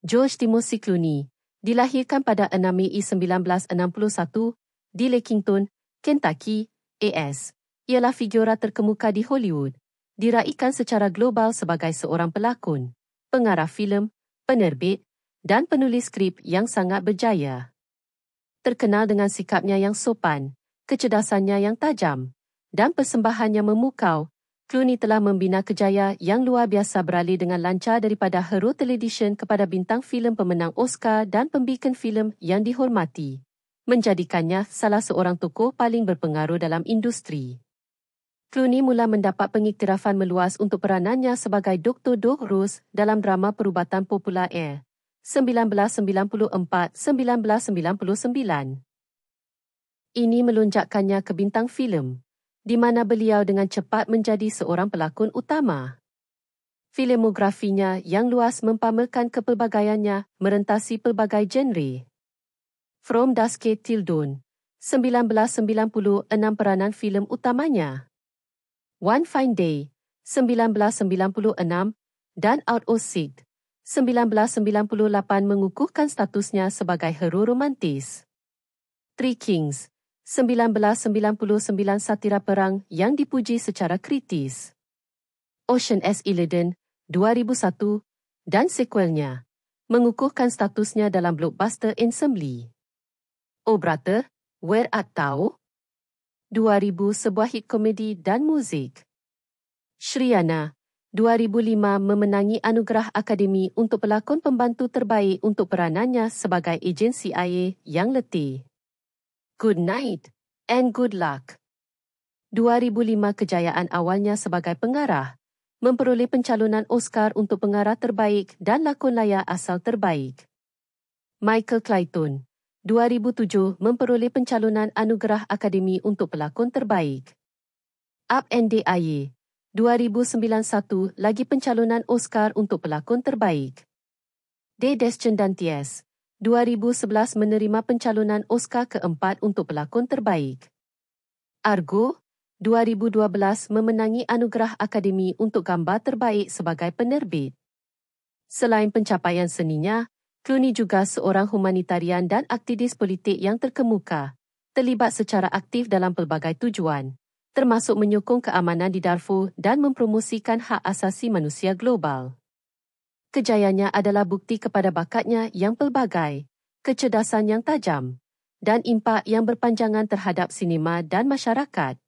George Timothy Clooney, dilahirkan pada 6 Mei 1961 di Lexington, Kentucky, AS. Ialah figura terkemuka di Hollywood, diraikan secara global sebagai seorang pelakon, pengarah filem, penerbit dan penulis skrip yang sangat berjaya. Terkenal dengan sikapnya yang sopan, kecerdasannya yang tajam dan persembahannya memukau, Clooney telah membina kejayaan yang luar biasa beralih dengan lancar daripada hero televisyen kepada bintang filem pemenang Oscar dan pembikin filem yang dihormati, menjadikannya salah seorang tokoh paling berpengaruh dalam industri. Clooney mula mendapat pengiktirafan meluas untuk peranannya sebagai Dr. Doug Rose dalam drama perubatan popular Air, 1994-1999. Ini melonjakkannya ke bintang filem, di mana beliau dengan cepat menjadi seorang pelakon utama. Filmografinya yang luas mempamerkan kepelbagaiannya merentasi pelbagai genre. From Dusk Till Dawn, 1996 peranan filem utamanya. One Fine Day, 1996 dan Out of Sight, 1998 mengukuhkan statusnya sebagai hero romantis. Three Kings, 1999 satira perang yang dipuji secara kritis. Ocean's 11, 2001 dan sekuelnya mengukuhkan statusnya dalam blockbuster ensemble. Oh Brother, Where Art Thou? 2000 sebuah hit komedi dan muzik. Shriana, 2005 memenangi anugerah Akademi untuk pelakon pembantu terbaik untuk peranannya sebagai ejen CIA yang letih. Good Night and Good Luck. 2005 kejayaan awalnya sebagai pengarah, memperoleh pencalonan Oscar untuk pengarah terbaik dan lakon layar asal terbaik. Michael Clayton, 2007 memperoleh pencalonan anugerah Akademi untuk pelakon terbaik. Up and Down, 2091 lagi pencalonan Oscar untuk pelakon terbaik. Des Descendantes, 2011 menerima pencalonan Oscar keempat untuk pelakon terbaik. Argo, 2012 memenangi anugerah Akademi untuk gambar terbaik sebagai penerbit. Selain pencapaian seninya, Clooney juga seorang humanitarian dan aktivis politik yang terkemuka, terlibat secara aktif dalam pelbagai tujuan, termasuk menyokong keamanan di Darfur dan mempromosikan hak asasi manusia global. Kejayaannya adalah bukti kepada bakatnya yang pelbagai, kecerdasan yang tajam, dan impak yang berpanjangan terhadap sinema dan masyarakat.